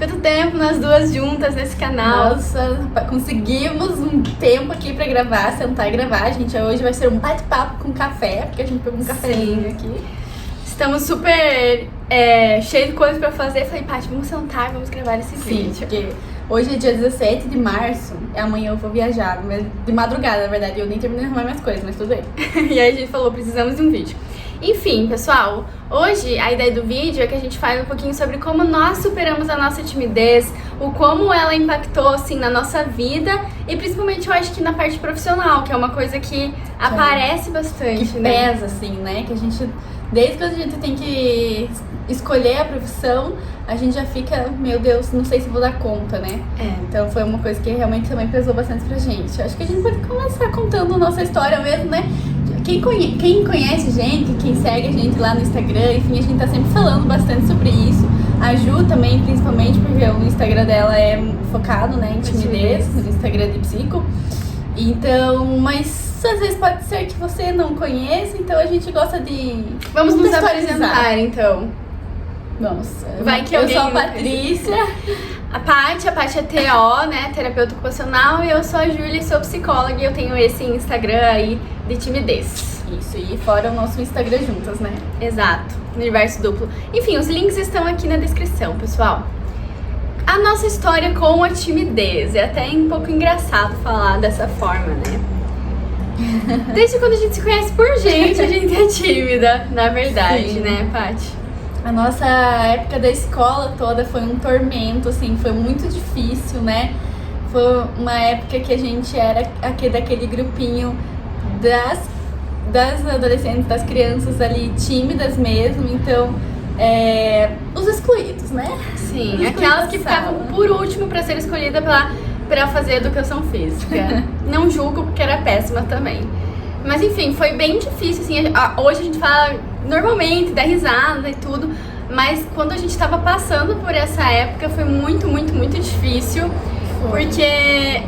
Quanto tempo nós duas juntas nesse canal. Nossa, conseguimos um tempo aqui pra gravar, sentar e gravar. Gente, hoje vai ser um bate-papo com café, porque a gente pegou um cafezinho aqui. Estamos super cheios de coisas pra fazer. Falei, Paty, vamos sentar e vamos gravar esse vídeo. Porque hoje é dia 17 de março, amanhã eu vou viajar, de madrugada, na verdade. Eu nem terminei de arrumar minhas coisas, mas tudo bem. E aí a gente falou, precisamos de um vídeo. Enfim, pessoal, hoje a ideia do vídeo é que a gente fale um pouquinho sobre como nós superamos a nossa timidez, o como ela impactou, assim, na nossa vida e principalmente eu acho que na parte profissional, que é uma coisa que aparece bastante, que né? pesa, assim, né? Que a gente, desde que a gente tem que escolher a profissão, a gente já fica, meu Deus, não sei se vou dar conta, né? Então foi uma coisa que realmente também pesou bastante pra gente. Acho que a gente pode começar contando a nossa história mesmo, né? Quem conhece a gente, quem segue a gente lá no Instagram, enfim, a gente tá sempre falando bastante sobre isso. A Ju também, principalmente, porque o Instagram dela é focado, né, em timidez, no Instagram de psico. Então, mas às vezes pode ser que você não conheça, então a gente gosta de... Vamos nos apresentar, então. Vamos. Vai que eu alguém... sou a Patrícia. A Paty é TO, né, terapeuta ocupacional, e eu sou a Júlia e sou psicóloga e eu tenho esse Instagram aí de timidez. Isso, e fora o nosso Instagram juntas, né? Exato, universo duplo. Enfim, os links estão aqui na descrição, pessoal. A nossa história com a timidez, é até um pouco engraçado falar dessa forma, né? Desde quando a gente se conhece por gente, a gente é tímida, na verdade, Sim. né, Paty? A nossa época da escola toda foi um tormento, assim, foi muito difícil, né? Foi uma época que a gente era daquele grupinho das adolescentes, das crianças ali tímidas mesmo, então, os excluídos, né? Sim, aquelas que ficavam por último pra ser escolhida pra fazer educação física. Não julgo porque era péssima também. Mas enfim, foi bem difícil, assim, hoje a gente fala normalmente, dá risada e tudo, mas quando a gente tava passando por essa época foi muito, muito, muito difícil, porque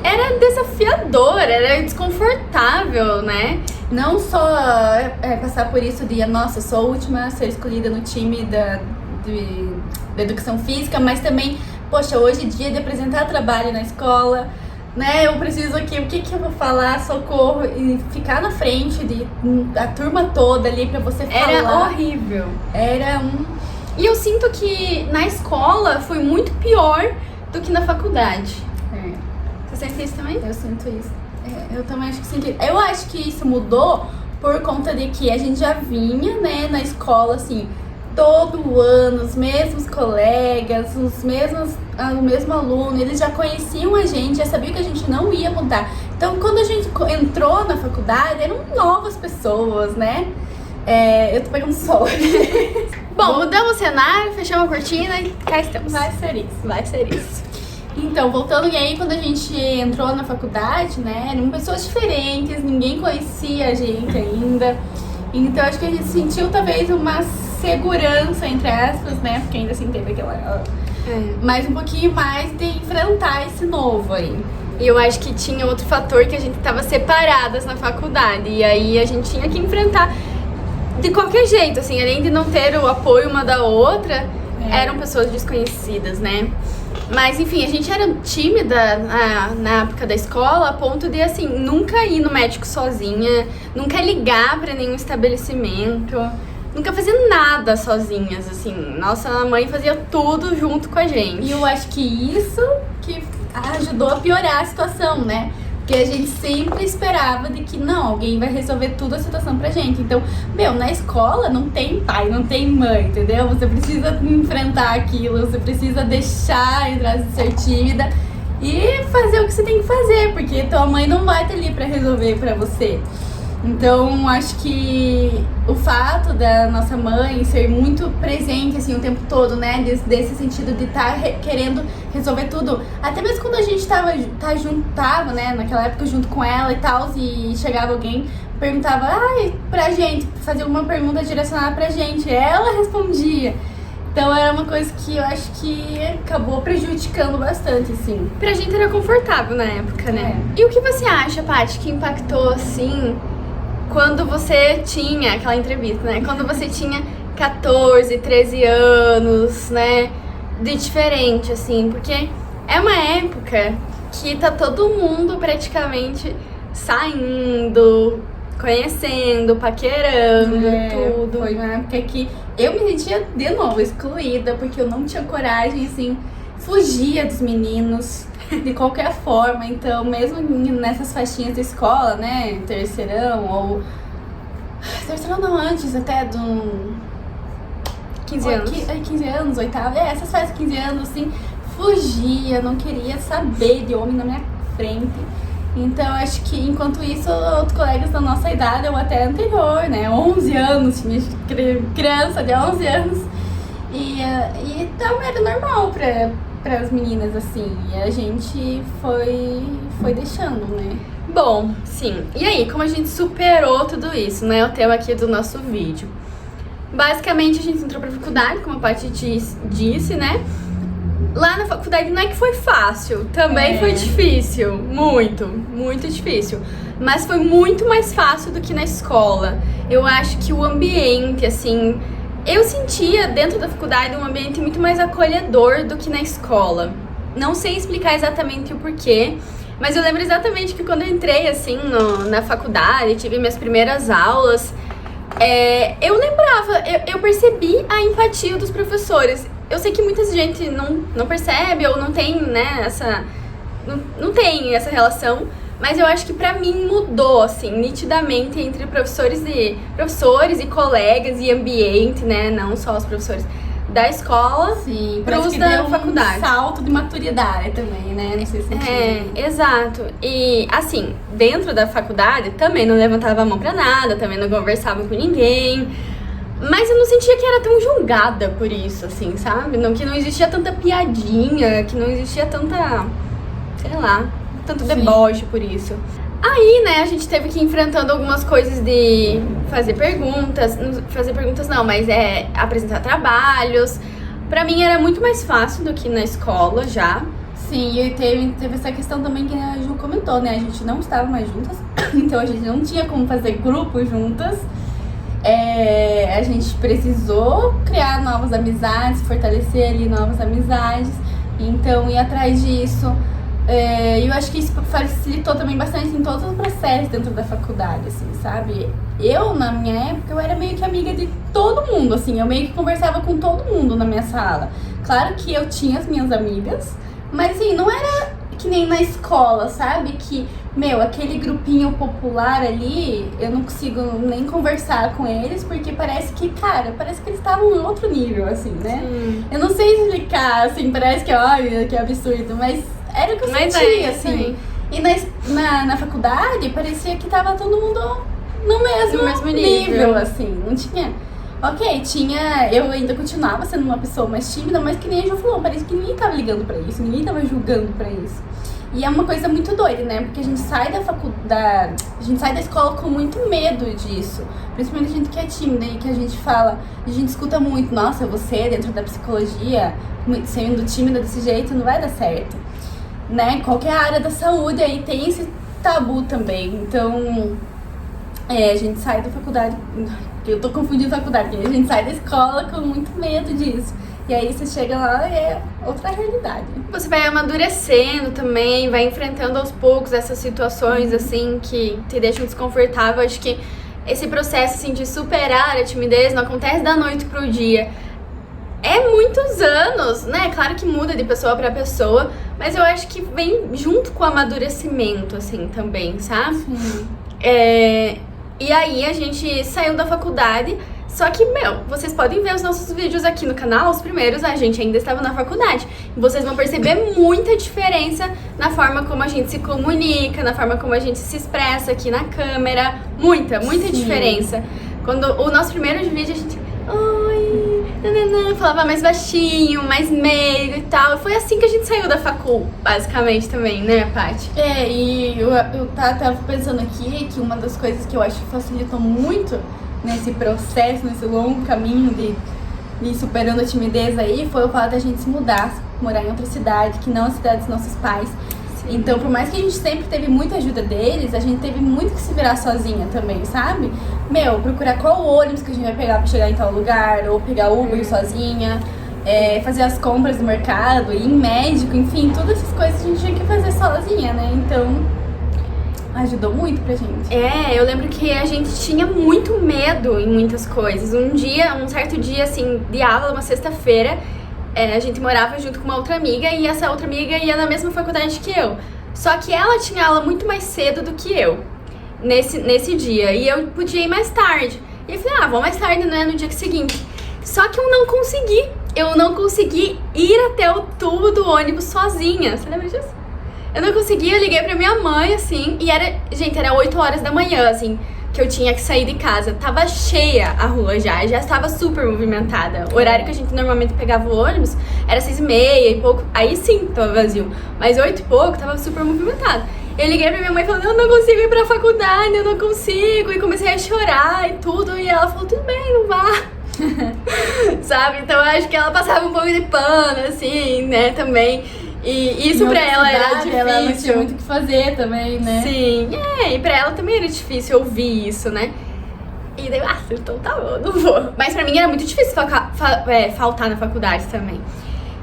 era desafiador, era desconfortável, né? Não só passar por isso de, nossa, sou a última a ser escolhida no time da educação física, mas também, poxa, hoje é dia de apresentar trabalho na escola, né, eu preciso aqui, o que eu vou falar, socorro, e ficar na frente da turma toda ali pra você falar. Era horrível. E eu sinto que na escola foi muito pior do que na faculdade. Você sente isso também? Eu sinto isso. Eu também acho que sinto. Eu acho que isso mudou por conta de que a gente já vinha, né, na escola, assim, todo ano, os mesmos colegas, o mesmo aluno, eles já conheciam a gente, já sabiam que a gente não ia mudar. Então, quando a gente entrou na faculdade, eram novas pessoas, né? Eu tô pegando sol. Bom, mudamos o cenário, fechamos a cortina e cá estamos. Vai ser isso. Então, voltando, e aí quando a gente entrou na faculdade, né, eram pessoas diferentes, ninguém conhecia a gente ainda. Então, acho que a gente sentiu talvez uma segurança, entre aspas, né? Porque ainda assim teve aquela... Mas um pouquinho mais de enfrentar esse novo aí. E eu acho que tinha outro fator que a gente tava separadas na faculdade. E aí a gente tinha que enfrentar de qualquer jeito, assim, além de não ter o apoio uma da outra, eram pessoas desconhecidas, né? Mas enfim, a gente era tímida na época da escola a ponto de, assim, nunca ir no médico sozinha, nunca ligar pra nenhum estabelecimento, nunca fazer nada sozinhas, assim. Nossa mãe fazia tudo junto com a gente. E eu acho que isso que ajudou a piorar a situação, né? Porque a gente sempre esperava de que, não, alguém vai resolver tudo a situação pra gente. Então, na escola não tem pai, não tem mãe, entendeu? Você precisa enfrentar aquilo, você precisa deixar entrar de ser tímida e fazer o que você tem que fazer, porque tua mãe não vai estar ali pra resolver pra você. Então, acho que o fato da nossa mãe ser muito presente, assim, o tempo todo, né? Desse sentido de estar querendo resolver tudo. Até mesmo quando a gente tava, né? Naquela época junto com ela e tal, e chegava alguém, perguntava, pra gente, fazia uma pergunta direcionada pra gente. Ela respondia. Então, era uma coisa que eu acho que acabou prejudicando bastante, assim. Pra gente era confortável na época, né? E o que você acha, Paty, que impactou, assim... Quando você tinha aquela entrevista, né? Quando você tinha 14, 13 anos, né? de diferente, assim, porque é uma época que tá todo mundo praticamente saindo, conhecendo, paquerando, tudo. Foi uma época que eu me sentia de novo excluída, porque eu não tinha coragem, assim, fugia dos meninos de qualquer forma. Então, mesmo nessas festinhas de escola, né, terceirão ou... Terceirão não, antes até do... 15 anos. 15 anos, oitava. Essas festas de 15 anos, assim, fugia, não queria saber de homem na minha frente. Então, acho que enquanto isso, outros colegas da nossa idade, ou até anterior, né, 11 anos, tinha criança de 11 anos, e então era normal para as meninas, assim, e a gente foi deixando, né. Bom, sim. E aí, como a gente superou tudo isso, né? O tema aqui do nosso vídeo. Basicamente, a gente entrou pra faculdade, como a Paty disse, né? Lá na faculdade não é que foi fácil, também foi difícil. Muito, muito difícil. Mas foi muito mais fácil do que na escola. Eu acho que o ambiente, assim... Eu sentia dentro da faculdade um ambiente muito mais acolhedor do que na escola. Não sei explicar exatamente o porquê, mas eu lembro exatamente que quando eu entrei, assim, na faculdade, tive minhas primeiras aulas, eu lembrava, eu percebi a empatia dos professores. Eu sei que muita gente não percebe ou não tem, né, não tem essa relação, mas eu acho que pra mim mudou, assim, nitidamente entre professores e colegas e ambiente, né, não só os professores da escola, sim, pros da faculdade. Um salto de maturidade também, né? Não sei se exato. E assim, dentro da faculdade também não levantava a mão pra nada, também não conversava com ninguém. Mas eu não sentia que era tão julgada por isso, assim, sabe? Que não existia tanta piadinha, que não existia tanta, sei lá, tanto deboche por isso. Aí, né, a gente teve que ir enfrentando algumas coisas de fazer perguntas não, mas apresentar trabalhos. Pra mim era muito mais fácil do que na escola já. Sim, e teve essa questão também que a Ju comentou, né, a gente não estava mais juntas, então a gente não tinha como fazer grupo juntas. A gente precisou criar novas amizades, fortalecer ali novas amizades, então ir atrás disso. Eu acho que isso facilitou também bastante em todos os processos dentro da faculdade, assim, sabe? Eu, na minha época, eu era meio que amiga de todo mundo, assim, eu meio que conversava com todo mundo na minha sala. Claro que eu tinha as minhas amigas, mas assim, não era que nem na escola, sabe? Que, aquele grupinho popular ali, eu não consigo nem conversar com eles, porque parece que eles estavam em outro nível, assim, né? Sim. Eu não sei explicar, assim, parece que, olha, que absurdo, mas era o que eu sentia, assim. E na faculdade, parecia que tava todo mundo no mesmo nível, assim. Não tinha... Ok, eu ainda continuava sendo uma pessoa mais tímida, mas que nem a Ju falou, parece que ninguém tava ligando pra isso, ninguém tava julgando pra isso. E é uma coisa muito doida, né? Porque a gente sai a gente sai da escola com muito medo disso. Principalmente a gente que é tímida e que a gente escuta muito, nossa, você dentro da psicologia, sendo tímida desse jeito, não vai dar certo. Né? Qualquer área da saúde aí tem esse tabu também. Então, a gente sai da faculdade, eu tô confundindo faculdade, a gente sai da escola com muito medo disso. E aí você chega lá e é outra realidade. Você vai amadurecendo também, vai enfrentando aos poucos essas situações, assim, que te deixam desconfortável. Acho que esse processo, assim, de superar a timidez não acontece da noite pro dia. É muitos anos, né? Claro que muda de pessoa pra pessoa, mas eu acho que vem junto com o amadurecimento, assim, também, sabe? Sim. E aí a gente saiu da faculdade, só que, vocês podem ver os nossos vídeos aqui no canal, os primeiros, a gente ainda estava na faculdade. E vocês vão perceber muita diferença na forma como a gente se comunica, na forma como a gente se expressa aqui na câmera. Muita diferença. Quando o nosso primeiro vídeo, a gente... Oi, falava mais baixinho, mais meio e tal. Foi assim que a gente saiu da facul, basicamente, também, né, Paty? E eu tava pensando aqui que uma das coisas que eu acho que facilitou muito nesse processo, nesse longo caminho de ir superando a timidez aí, foi o fato da gente se mudar, morar em outra cidade, que não a cidade dos nossos pais. Sim. Então, por mais que a gente sempre teve muita ajuda deles, a gente teve muito que se virar sozinha também, sabe? Procurar qual ônibus que a gente vai pegar pra chegar em tal lugar, ou pegar Uber sozinha, fazer as compras do mercado, ir em médico, enfim, todas essas coisas a gente tinha que fazer sozinha, né? Então, ajudou muito pra gente. Eu lembro que a gente tinha muito medo em muitas coisas. Um certo dia, assim, de aula, uma sexta-feira, a gente morava junto com uma outra amiga e essa outra amiga ia na mesma faculdade que eu. Só que ela tinha aula muito mais cedo do que eu, nesse dia, e eu podia ir mais tarde. E eu falei, vou mais tarde, né, no dia seguinte. Só que eu não consegui ir até o tubo do ônibus sozinha. Você lembra disso? Eu não consegui, eu liguei pra minha mãe, assim, e era 8 horas da manhã, assim, que eu tinha que sair de casa. Tava cheia a rua já estava super movimentada. O horário que a gente normalmente pegava o ônibus era 6h30 e pouco, aí sim tava vazio. Mas 8 e pouco tava super movimentado. Eu liguei pra minha mãe falando, eu não consigo ir pra faculdade, eu não consigo. E comecei a chorar e tudo, e ela falou, tudo bem, não vá. Sabe? Então eu acho que ela passava um pouco de pano, assim, né, também. E isso pra ela era difícil. Ela não tinha muito o que fazer também, né? Sim, e pra ela também era difícil ouvir isso, né? E daí, então tá bom, não vou. Mas pra mim era muito difícil faltar na faculdade também.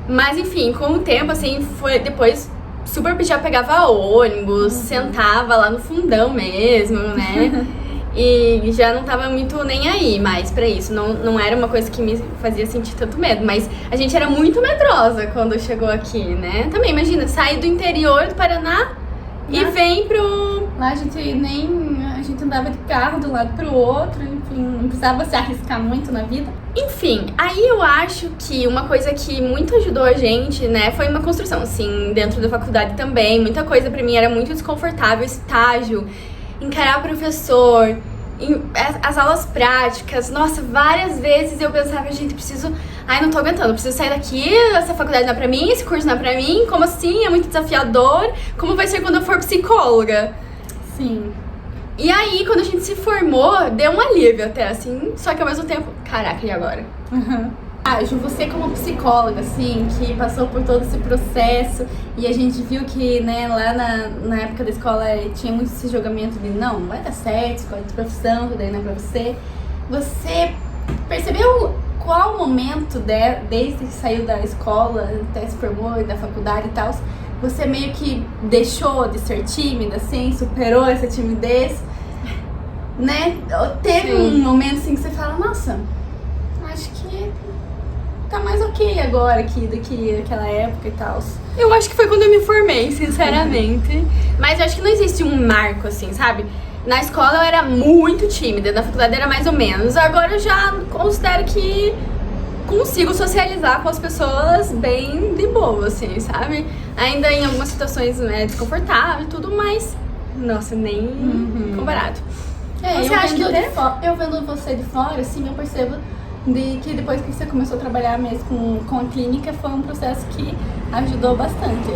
Mas enfim, com o tempo, assim, foi depois super já pegava ônibus, sentava lá no fundão mesmo, né? E já não tava muito nem aí mais pra isso. Não era uma coisa que me fazia sentir tanto medo. Mas a gente era muito medrosa quando chegou aqui, né? Também, imagina, sai do interior do Paraná e vem pro... Lá a gente andava de carro de um lado pro outro, enfim, não precisava se arriscar muito na vida. Enfim, aí eu acho que uma coisa que muito ajudou a gente, né, foi uma construção, assim, dentro da faculdade também. Muita coisa pra mim era muito desconfortável, estágio, encarar o professor, as aulas práticas. Nossa, várias vezes eu pensava, gente, não tô aguentando, preciso sair daqui, essa faculdade não é pra mim, esse curso não é pra mim, como assim? É muito desafiador, como vai ser quando eu for psicóloga? Sim. E aí, quando a gente se formou, deu um alívio até, assim, só que ao mesmo tempo, caraca, e agora? Ju, você como psicóloga, assim, que passou por todo esse processo e a gente viu que, né, lá na época da escola tinha muito esse julgamento de não vai dar certo, escola de profissão, tudo aí não é pra você. Você percebeu qual momento, desde que saiu da escola, até se formou e da faculdade e tal, você meio que deixou de ser tímida, assim, superou essa timidez, né? Teve um momento assim que você fala, nossa, acho que tá mais ok agora do que aquela época e tal. Eu acho que foi quando eu me formei, sinceramente. Mas eu acho que não existe um marco, assim, sabe? Na escola eu era muito tímida, na faculdade era mais ou menos. Agora eu já considero que consigo socializar com as pessoas bem de boa, assim, sabe? Ainda em algumas situações, né, desconfortável e tudo, mas, nossa, nem comparado. Você acha que eu vendo você de fora, assim, eu percebo que depois que você começou a trabalhar mesmo com a clínica, foi um processo que ajudou bastante.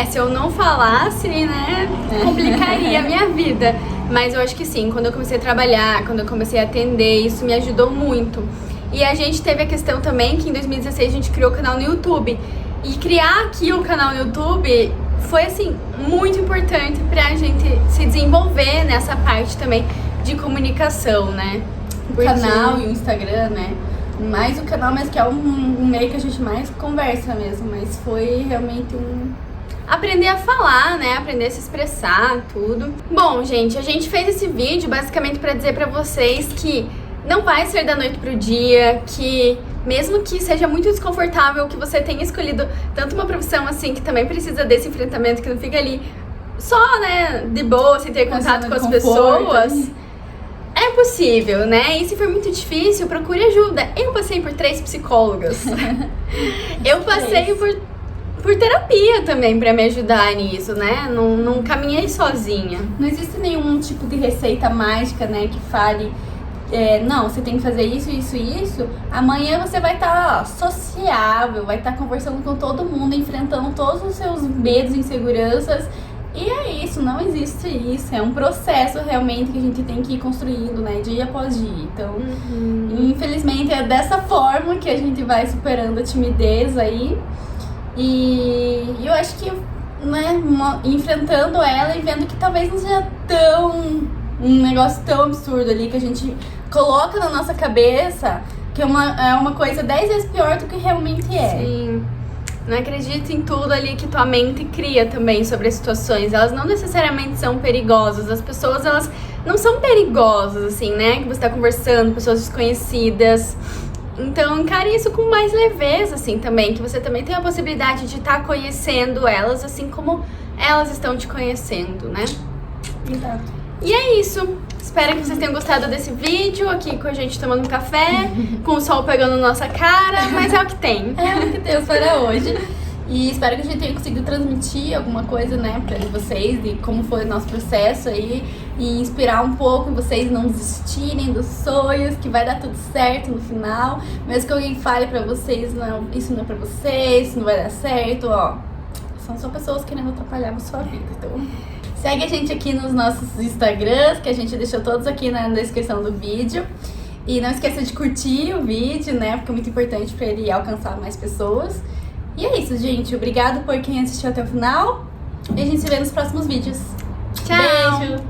Se eu não falasse, né, complicaria a minha vida. Mas eu acho que sim, quando eu comecei a trabalhar, quando eu comecei a atender, isso me ajudou muito. E a gente teve a questão também que em 2016 a gente criou o canal no YouTube. E criar aqui o canal no YouTube foi, assim, muito importante pra gente se desenvolver nessa parte também de comunicação, né? O canal e o Instagram, né? Mais o canal, mas que é um meio que a gente mais conversa mesmo. Mas foi realmente aprender a falar, né? Aprender a se expressar, tudo. Bom, gente, a gente fez esse vídeo basicamente pra dizer pra vocês que não vai ser da noite pro dia, que mesmo que seja muito desconfortável que você tenha escolhido tanto uma profissão assim, que também precisa desse enfrentamento, que não fica ali só, né, de boa, sem ter contato com as pessoas. É possível, né? E se for muito difícil, procure ajuda. Eu passei por 3 psicólogas. Eu passei por terapia também pra me ajudar nisso, né? Não caminhei sozinha. Não existe nenhum tipo de receita mágica, né, que fale não, você tem que fazer isso, isso e isso. Amanhã você vai estar sociável, vai estar conversando com todo mundo, enfrentando todos os seus medos e inseguranças. E é isso, não existe isso. É um processo realmente que a gente tem que ir construindo, né, dia após dia. Então, infelizmente, é dessa forma que a gente vai superando a timidez aí. E eu acho que, né, enfrentando ela e vendo que talvez não seja um negócio tão absurdo ali, que a gente coloca na nossa cabeça que é uma coisa 10 vezes pior do que realmente é. Sim. Não acredita em tudo ali que tua mente cria também sobre as situações. Elas não necessariamente são perigosas. As pessoas, elas não são perigosas, assim, né? Que você tá conversando, pessoas desconhecidas. Então, encare isso com mais leveza, assim, também. Que você também tem a possibilidade de estar conhecendo elas, assim como elas estão te conhecendo, né? Exato. E é isso. Espero que vocês tenham gostado desse vídeo aqui com a gente tomando um café, com o sol pegando na nossa cara, mas é o que tem. É o que temos para hoje. E espero que a gente tenha conseguido transmitir alguma coisa, né, pra vocês, de como foi o nosso processo aí, e inspirar um pouco vocês não desistirem dos sonhos, que vai dar tudo certo no final. Mesmo que alguém fale pra vocês, não, isso não é pra vocês, isso não vai dar certo, ó. São só pessoas querendo atrapalhar a sua vida, então... Segue a gente aqui nos nossos Instagrams, que a gente deixou todos aqui na descrição do vídeo. E não esqueça de curtir o vídeo, né? Porque é muito importante para ele alcançar mais pessoas. E é isso, gente. Obrigado por quem assistiu até o final. E a gente se vê nos próximos vídeos. Tchau! Beijo!